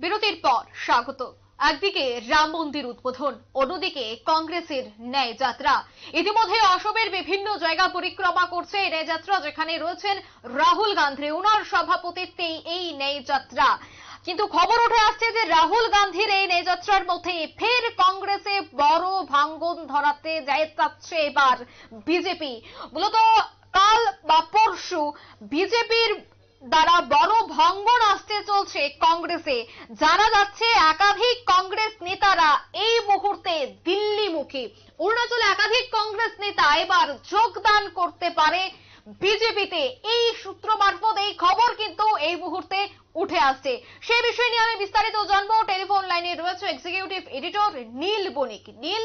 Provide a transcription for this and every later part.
বিরতির পর স্বাগত। একদিকে রাম মন্দির উদ্বোধন, অন্যদিকে কংগ্রেসের ন্যায় যাত্রা। ইতিমধ্যে অসমের বিভিন্ন জায়গা পরিক্রমা করছে এই ন্যায় যাত্রা, যেখানে রয়েছেন রাহুল গান্ধী। ওনার সভাপতিত্বেই এই ন্যায় যাত্রা। কিন্তু খবর উঠে আসছে যে রাহুল গান্ধীর এই ন্যায় যাত্রার মধ্যে ফের কংগ্রেসে বড় ভাঙ্গন ধরাতে যাচ্ছে এবার বিজেপি। মূলত কাল বা পরশু বিজেপির দ্বারা বড় ভাঙ্গন আসতে চলছে কংগ্রেসে। জানা যাচ্ছে একাধিক কংগ্রেস নেতারা এই মুহূর্তে দিল্লিমুখী। অরুণাচলে একাধিক কংগ্রেস নেতা এবার যোগদান করতে পারে বিজেপিতে। এই সূত্র মারফত এই খবর কিন্তু এই মুহূর্তে উঠে আসছে। সেই বিষয় নিয়ে আমি বিস্তারিত জানবো। টেলিফোন লাইনে রয়েছে এক্সিকিউটিভ এডিটর নীল বণিক। নীল,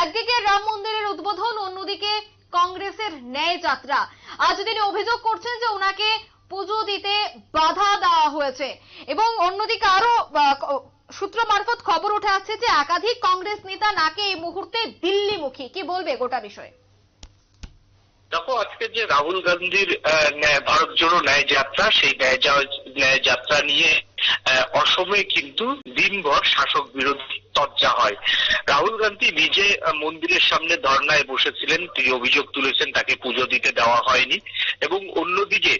একদিকে রাম মন্দিরের উদ্বোধন, অন্যদিকে কংগ্রেসের ন্যায় যাত্রা। আজ তিনি অভিযোগ করছেন যে ওনাকে পুজো দিতে বাধা দেওয়া হয়েছে, এবং অন্যদিকে আরো সূত্র মারফত খবর উঠে আসছে যে একাধিক কংগ্রেস নেতা নাকি এই মুহূর্তে দিল্লিমুখী। কি বলবে গোটা বিষয়ে? দেখো, আজকে যে রাহুল গান্ধীর ভারত জোড়ো ন্যায় যাত্রা, সেই ন্যায় যাত্রা নিয়ে অসমে কিন্তু দিনভর শাসক বিরোধী চর্চা হয়। রাহুল গান্ধী নিজে মন্দিরের সামনে ধর্নায় বসেছিলেন, তিনি অভিযোগ তুলেছেন তাকে পুজো দিতে দেওয়া হয়নি, এবং অন্যদিকে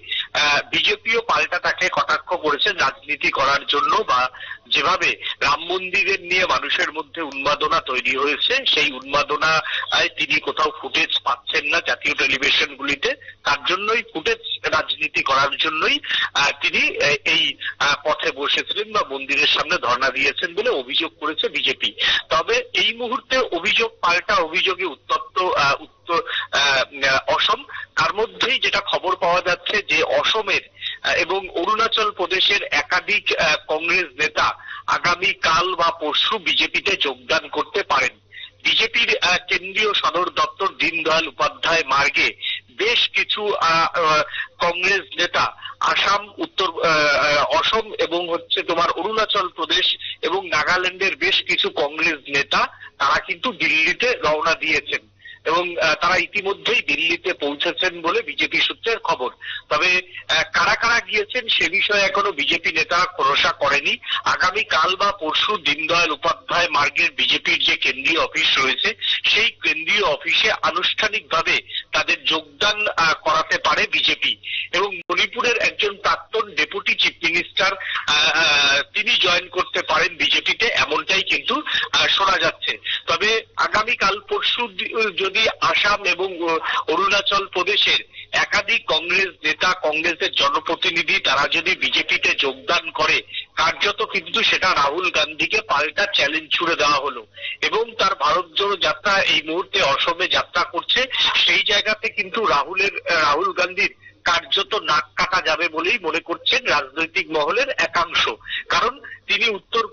বিজেপিও পাল্টা তাকে কটাক্ষ করেছেন রাজনীতি করার জন্য, বা যেভাবে রাম মন্দিরের নিয়ে মানুষের মধ্যে উন্মাদনা তৈরি হয়েছে, সেই উন্মাদনায় তিনি কোথাও ফুটেজ পাচ্ছেন না জাতীয় টেলিভিশনগুলিতে, তার জন্যই ফুটেজ রাজনীতি করার জন্যই তিনি এই পথে বসেছিলেন বা মন্দিরের সামনে ধর্ণা দিয়েছেন বলে অভিযোগ করেছে বিজেপি। তবে এই মুহূর্তে অভিযোগ পাল্টা অভিযোগে উত্তপ্ত অসম। তার মধ্যেই যেটা খবর পাওয়া যাচ্ছে যে অসমের এবং অরুণাচল প্রদেশের একাধিক কংগ্রেস নেতা আগামী কাল বা পরশু বিজেপিতে যোগদান করতে পারেন। বিজেপির কেন্দ্রীয় সদর দপ্তর দীনদয়াল উপাধ্যায় মার্গে বেশ কিছু কংগ্রেস নেতা অসম এবং তোমার অরুণাচল প্রদেশ এবং নাগাল্যান্ডের বেশ কিছু কংগ্রেস নেতা তারা কিন্তু দিল্লিতে রওনা দিয়েছেন, এবং তারা ইতিমধ্যেই দিল্লিতে পৌঁছেছেন বলে বিজেপি সূত্রের খবর। তবে কারা কারা গিয়েছেন সে বিষয়ে এখনো বিজেপি নেতা খোলসা করেনি। আগামী কাল বা পরশু দীনদয়াল উপাধ্যায় মার্গের বিজেপির যে কেন্দ্রীয় অফিস রয়েছে, সেই কেন্দ্রীয় অফিসে আনুষ্ঠানিকভাবে তাদের যোগদান করাতে পারে বিজেপি। এবং মণিপুরের একজন প্রাক্তন ডেপুটি চিফ মিনিস্টার তিনি জয়েন করতে পারেন বিজেপিতে, এমনটাই কিন্তু শোনা যাচ্ছে। তবে আগামী কাল পরশু যদি আসাম এবং অরুণাচল প্রদেশের একাধিক কংগ্রেস নেতা, কংগ্রেসের জনপ্রতিনিধি তারা যদি বিজেপিতে যোগদান করে, কার্যত কিন্তু সেটা রাহুল গান্ধীকে পাল্টা চ্যালেঞ্জ ছুড়ে দেওয়া হলো, এবং তার ভারত জোড়ো যাত্রা এই মুহূর্তে অসমে যাত্রা করছে। সেই জায়গাতে কিন্তু রাহুল গান্ধীর কার্যত নাক কাটা যাবে বলেই মনে করছেন রাজনৈতিক মহলের একাংশ। কারণ তিনি উত্তর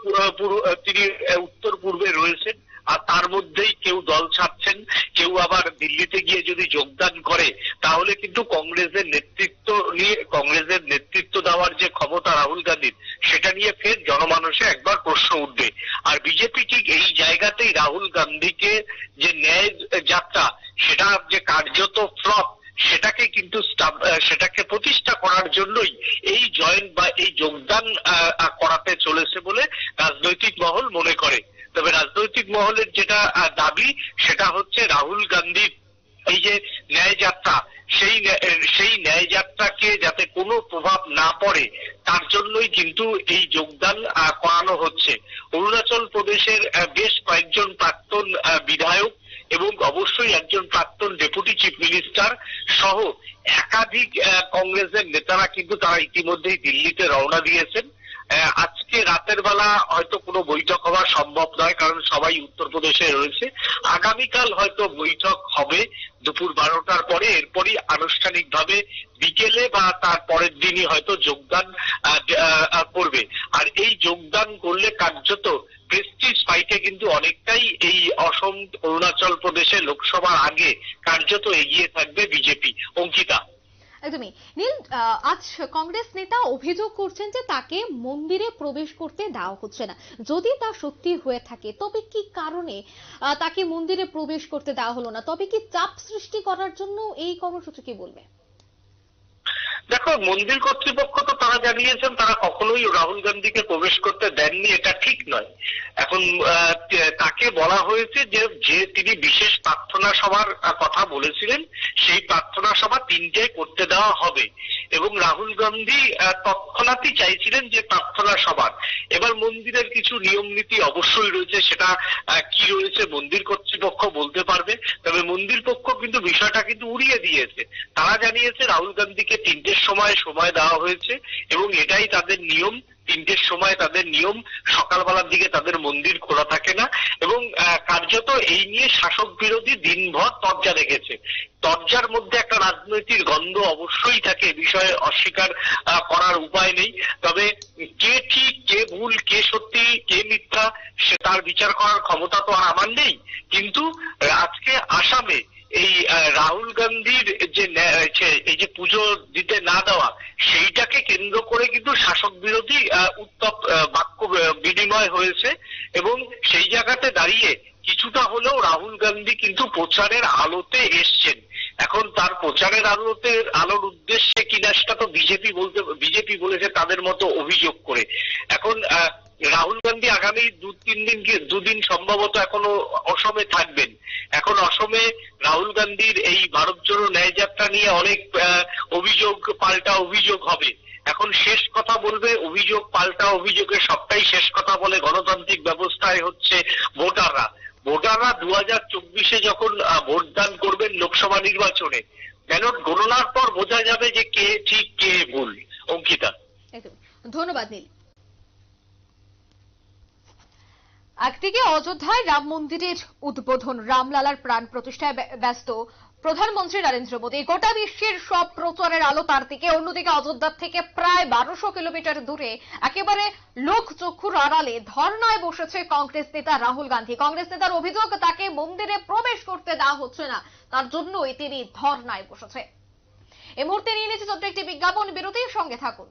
পূর্বে রয়েছেন, আর তার মধ্যেই কেউ দল ছাড়ছেন, কেউ আবার দিল্লিতে গিয়ে যদি যোগদান করে, তাহলে কিন্তু কংগ্রেসের নেতৃত্ব দেওয়ার যে ক্ষমতা রাহুল গান্ধীর, সেটা নিয়ে ফের জনমানসে একবার প্রশ্ন উঠবে। আর বিজেপি ঠিক এই জায়গাতেই রাহুল গান্ধীকে যে ন্যায় যাত্রা, সেটা যে কার্যত ফ্লপ, সেটাকে প্রতিষ্ঠা করার জন্যই এই জয়েন্ট বা এই যোগদান করাতে চলেছে বলে রাজনৈতিক মহল মনে করে। তবে রাজনৈতিক মহলের যেটা দাবি, সেটা হচ্ছে রাহুল গান্ধীর এই যে ন্যায় যাত্রা, সেই ন্যায় যাত্রাকে যাতে কোনো প্রভাব না পড়ে, তার জন্যই কিন্তু এই যোগদান করানো হচ্ছে। অরুণাচল প্রদেশের বেশ কয়েকজন প্রাক্তন বিধায়ক এবং অবশ্যই একজন প্রাক্তন ডেপুটি চিফ মিনিস্টার সহ একাধিক কংগ্রেসের নেতারা কিন্তু তারা ইতিমধ্যেই দিল্লিতে রওনা দিয়েছেন। আজকে রাতের বেলা হয়তো কোনো বৈঠক হওয়া সম্ভব নয়, কারণ সবাই উত্তরপ্রদেশে রয়েছে। আগামীকাল হয়তো বৈঠক হবে দুপুর 12টার পরে, এরপরই আনুষ্ঠানিকভাবে বিকেলে বা তার পরের দিনই হয়তো যোগদান করবে। আর এই যোগদান করলে কার্যত প্রেস্টিজ ফাইটে কিন্তু অনেকটাই এই অসম অরুণাচল প্রদেশে লোকসভার আগে কার্যত এগিয়ে থাকবে বিজেপি। অঙ্কিতা। একদমই নীল, আজ কংগ্রেস নেতা অভিযোগ করছেন যে তাকে মন্দিরে প্রবেশ করতে দেওয়া হচ্ছে না। যদি তা সত্যি হয়ে থাকে, তবে কি কারণে তাকে মন্দিরে প্রবেশ করতে দেওয়া হলো না? তবে কি চাপ সৃষ্টি করার জন্য এই কর্মসূচি? কি বলবে? দেখো, মন্দির কর্তৃপক্ষ তো তারা জানিয়েছেন তারা কখনোই রাহুল গান্ধীকে প্রবেশ করতে দেননি, এটা ঠিক নয়। এখন তাকে বলা হয়েছে যে তিনি বিশেষ প্রার্থনা সভার কথা বলেছিলেন, সেই প্রার্থনা সভা 3টায় করতে দেওয়া হবে এবং রাহুল গান্ধী তৎক্ষণাৎই চাইছিলেন যে প্রার্থনা সভার। এবার মন্দিরের কিছু নিয়ম নীতি অবশ্যই রয়েছে, সেটা কি রয়েছে মন্দির কর্তৃপক্ষ বলতে পারবে। তবে মন্দির পক্ষ কিন্তু বিষয়টা কিন্তু উড়িয়ে দিয়েছে। তারা জানিয়েছে রাহুল গান্ধীকে 3টের সময় দেওয়া হয়েছে এবং এটাই তাদের নিয়ম। 3টের সময় তাদের নিয়ম, সকালবেলার দিকে তাদের মন্দির খোলা থাকে না এবং কার্যত এই নিয়ে শাসক বিরোধী দিনভর তরজা রেখেছে। তরজার মধ্যে একটা রাজনৈতিক গন্ধ অবশ্যই থাকে, বিষয়ে অস্বীকার করার উপায় নেই। তবে কে ঠিক, কে ভুল, কে সত্যি, কে মিথ্যা, সে তার বিচার করার ক্ষমতা তো আর আমার নেই। কিন্তু আজকে আসামে এই রাহুল গান্ধীর যে এই যে পুজো দিতে না দেওয়া, সেইটাকে কেন্দ্র করে কিন্তু শাসক বিরোধী উত্তপ বাক্য বিনিময় হয়েছে এবং সেই জায়গাতে দাঁড়িয়ে কিছুটা হলেও রাহুল গান্ধী কিন্তু প্রচারের আলোতে এসছেন। এখন তার প্রচারের আলোর উদ্দেশ্যে কিনা সেটা তো বিজেপি বলেছে তাদের মতো অভিযোগ করে। এখন রাহুল গান্ধী আগামী দুদিন সম্ভবত এখনো অসমে থাকবেন। এখন অসমে রাহুল গান্ধীর এই ভারত জোড়ো ন্যায় যাত্রা নিয়ে অনেক অভিযোগ, পাল্টা অভিযোগ হবে। এখন শেষ কথা বলবে, অভিযোগ পাল্টা অভিযোগের সবটাই শেষ কথা বলে গণতান্ত্রিক ব্যবস্থায় হচ্ছে ভোটাররা। 2024-এ যখন ভোটদান করবেন লোকসভা নির্বাচনে, ব্যালট গণনার পর বোঝা যাবে যে কে ঠিক কে ভুল। অঙ্কিতা, ধন্যবাদ নীল। একদিকে অযোধ্যায় রাম মন্দিরের উদ্বোধন, রামলালার প্রাণ প্রতিষ্ঠায় ব্যস্ত প্রধানমন্ত্রী নরেন্দ্র মোদী। গোটা বিশ্বের সব প্রচারের আলো তার দিকে। অন্যদিকে অযোধ্যার থেকে প্রায় 1200 কিলোমিটার দূরে একেবারে লোকচক্ষুর আড়ালে ধর্নায় বসেছে কংগ্রেস নেতা রাহুল গান্ধী। কংগ্রেস নেতার অভিযোগ তাকে মন্দিরে প্রবেশ করতে দেওয়া হচ্ছে না, তার জন্যই তিনি ধর্নায় বসেছে। এই মুহূর্তে নিয়ে নিচ্ছে ছোট্ট একটি বিজ্ঞাপন বিরতির সঙ্গে থাকুন।